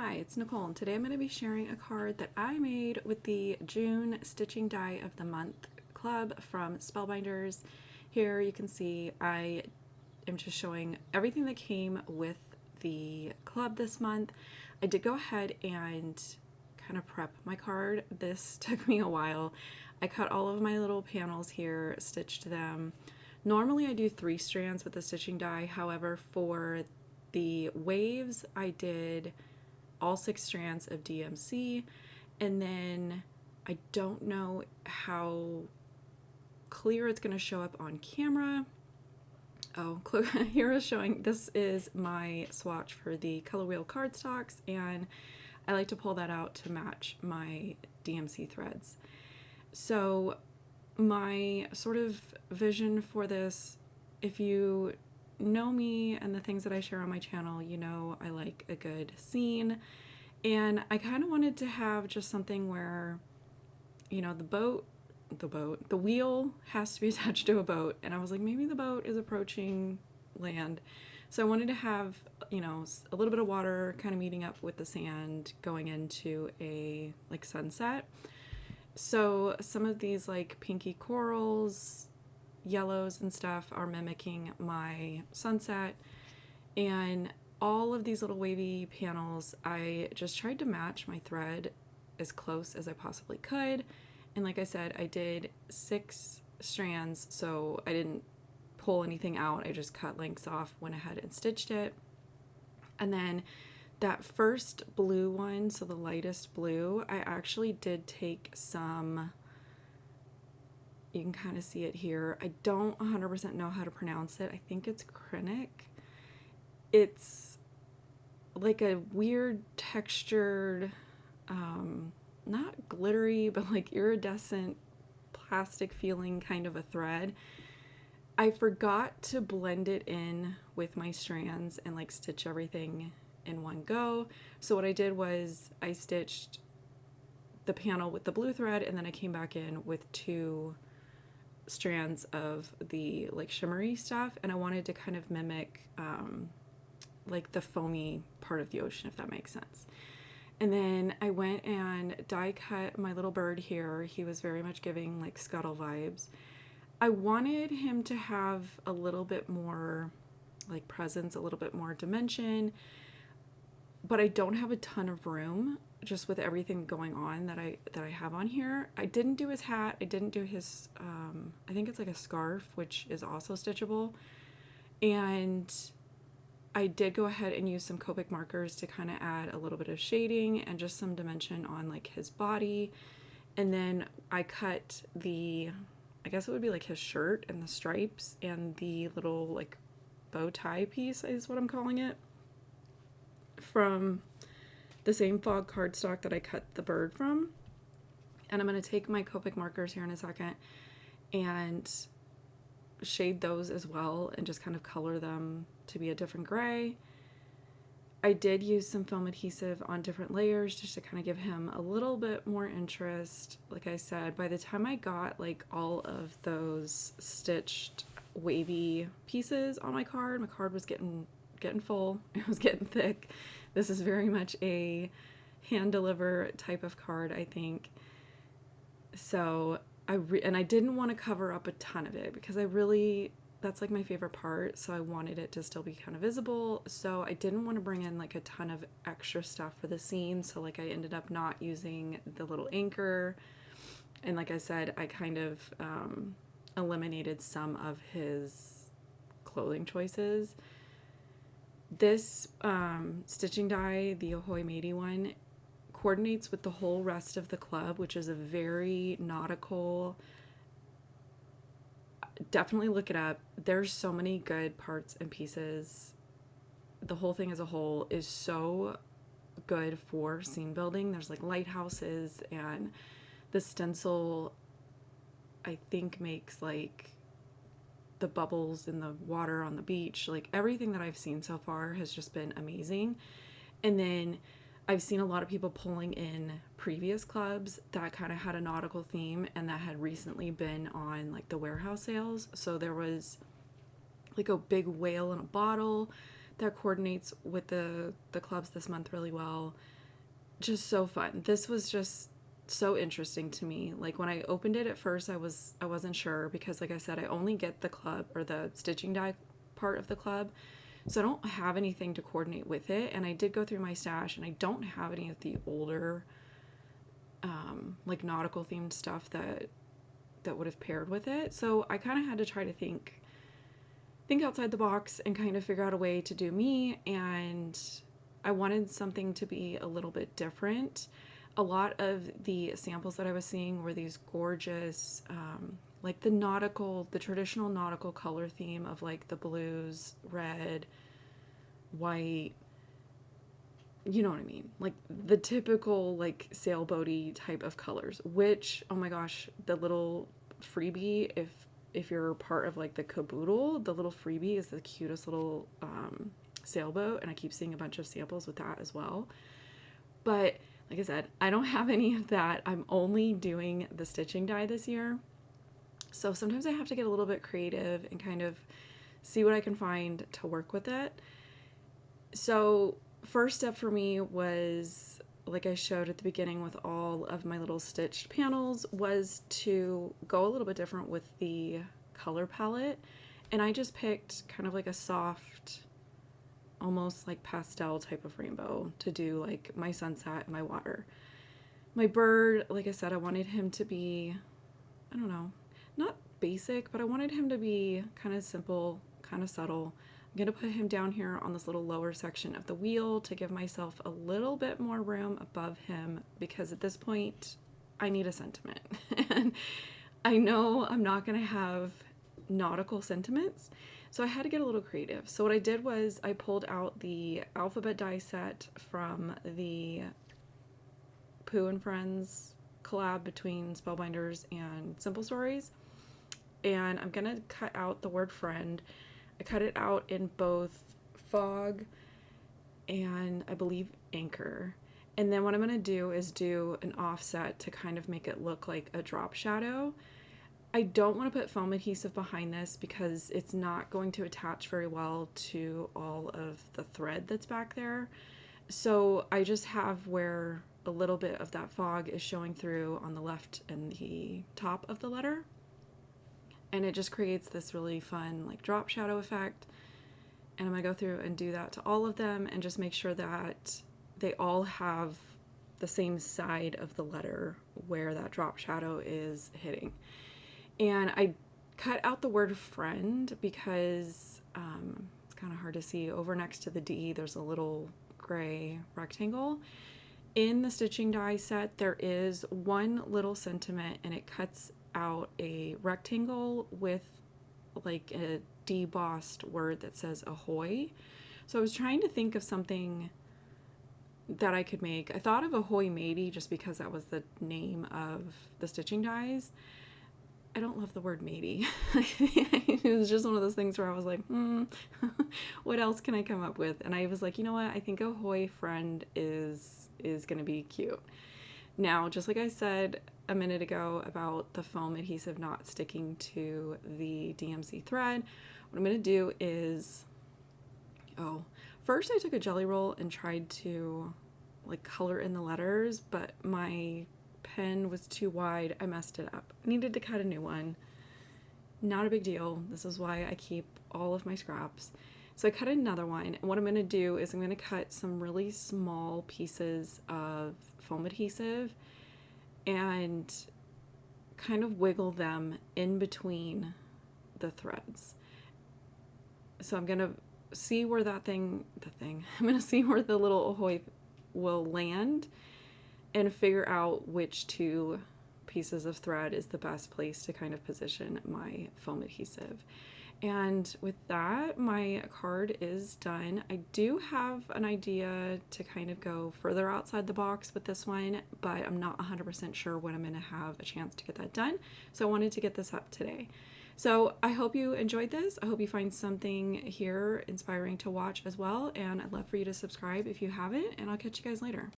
Hi, it's Nicole, and today I'm going to be sharing a card that I made with the June Stitching Die of the Month Club from Spellbinders. Here you can see I am just showing everything that came with the club this month. I did go ahead and kind of prep my card. This took me a while. I cut all of my little panels here, stitched them. Normally I do 3 strands with the stitching die, however for the waves I did all 6 strands of DMC, and then I don't know how clear it's going to show up on camera. Oh, here is showing, this is my swatch for the color wheel cardstocks, and I like to pull that out to match my DMC threads. So my sort of vision for this, if you know me and the things that I share on my channel, you know I like a good scene, and I kind of wanted to have just something where, you know, the wheel has to be attached to a boat, and I was like, maybe the boat is approaching land, so I wanted to have, you know, a little bit of water kind of meeting up with the sand going into a like sunset. So some of these like pinky corals, yellows and stuff are mimicking my sunset, and all of these little wavy panels I just tried to match my thread as close as I possibly could. And like I said, I did 6 strands, so I didn't pull anything out. I just cut lengths off, went ahead and stitched it. And then that first blue one, so the lightest blue, I actually did take some, you can kind of see it here. I don't 100% know how to pronounce it. I think it's Krennic. It's like a weird textured, not glittery, but like iridescent plastic feeling kind of a thread. I forgot to blend it in with my strands and like stitch everything in one go. So what I did was I stitched the panel with the blue thread, and then I came back in with 2 strands of the like shimmery stuff, and I wanted to kind of mimic like the foamy part of the ocean, if that makes sense. And then I went and die cut my little bird here. He was very much giving like scuttle vibes. I wanted him to have a little bit more like presence, a little bit more dimension, but I don't have a ton of room just with everything going on that I have on here. I didn't do his hat. I didn't do his, I think it's like a scarf, which is also stitchable. And I did go ahead and use some Copic markers to kind of add a little bit of shading and just some dimension on like his body. And then I cut the, I guess it would be like his shirt and the stripes and the little like bow tie piece is what I'm calling it, from the same fog cardstock that I cut the bird from. And I'm going to take my Copic markers here in a second and shade those as well and just kind of color them to be a different gray. I did use some foam adhesive on different layers just to kind of give him a little bit more interest. Like I said, by the time I got like all of those stitched wavy pieces on my card was getting full. It was getting thick. This is very much a hand deliver type of card, I think. So I didn't want to cover up a ton of it because that's like my favorite part, so I wanted it to still be kind of visible. So I didn't want to bring in like a ton of extra stuff for the scene, so like I ended up not using the little anchor, and like I said, I kind of eliminated some of his clothing choices. This stitching die, the Ahoy Matey one, coordinates with the whole rest of the club, which is a very nautical. Definitely look it up. There's so many good parts and pieces. The whole thing as a whole is so good for scene building. There's like lighthouses, and the stencil I think makes like the bubbles in the water on the beach. Like everything that I've seen so far has just been amazing. And then I've seen a lot of people pulling in previous clubs that kind of had a nautical theme and that had recently been on like the warehouse sales. So there was like a big whale in a bottle that coordinates with the clubs this month really well. just so fun. This was just so interesting to me. Like when I opened it at first, I wasn't sure because like I said, I only get the club or the stitching die part of the club. So I don't have anything to coordinate with it. And I did go through my stash and I don't have any of the older like nautical themed stuff that would have paired with it. So I kind of had to try to think outside the box and kind of figure out a way to do me, and I wanted something to be a little bit different. A lot of the samples that I was seeing were these gorgeous like the traditional nautical color theme of like the blues, red, white, you know what I mean, like the typical like sailboaty type of colors, which, oh my gosh, the little freebie, if you're part of like the caboodle, the little freebie is the cutest little sailboat, and I keep seeing a bunch of samples with that as well. But like I said, I don't have any of that. I'm only doing the stitching die this year, so sometimes I have to get a little bit creative and kind of see what I can find to work with it. So first step for me was, like I showed at the beginning with all of my little stitched panels, was to go a little bit different with the color palette. And I just picked kind of like a soft, almost like pastel type of rainbow to do like my sunset and my water. My bird, like I said, I wanted him to be, I don't know, not basic, but I wanted him to be kind of simple, kind of subtle. I'm going to put him down here on this little lower section of the wheel to give myself a little bit more room above him, because at this point I need a sentiment. And I know I'm not going to have nautical sentiments, so I had to get a little creative. So what I did was I pulled out the alphabet die set from the Pooh and Friends collab between Spellbinders and Simple Stories, and I'm going to cut out the word friend. I cut it out in both fog and I believe anchor. And then what I'm going to do is do an offset to kind of make it look like a drop shadow. I don't want to put foam adhesive behind this because it's not going to attach very well to all of the thread that's back there. So I just have where a little bit of that fog is showing through on the left and the top of the letter. And it just creates this really fun like drop shadow effect. And I'm gonna go through and do that to all of them and just make sure that they all have the same side of the letter where that drop shadow is hitting. And I cut out the word friend because it's kind of hard to see. Over next to the D, there's a little gray rectangle. In the stitching die set, there is one little sentiment, and it cuts out a rectangle with like a debossed word that says Ahoy. So I was trying to think of something that I could make. I thought of Ahoy Matey just because that was the name of the stitching dies. I don't love the word Matey. It was just one of those things where I was like, what else can I come up with? And I was like, you know what? I think Ahoy Friend is gonna be cute. Now, just like I said a minute ago about the foam adhesive not sticking to the DMC thread, what I'm going to do is, first I took a jelly roll and tried to like color in the letters, but my pen was too wide. I messed it up. Needed to cut a new one. Not a big deal. This is why I keep all of my scraps. So I cut another one, and what I'm going to do is I'm going to cut some really small pieces of foam adhesive and kind of wiggle them in between the threads. So I'm going to see where I'm going to see where the little Ahoy will land and figure out which two pieces of thread is the best place to kind of position my foam adhesive. And with that, my card is done. I do have an idea to kind of go further outside the box with this one, but I'm not 100% sure when I'm going to have a chance to get that done. So I wanted to get this up today. So I hope you enjoyed this. I hope you find something here inspiring to watch as well. And I'd love for you to subscribe if you haven't, and I'll catch you guys later.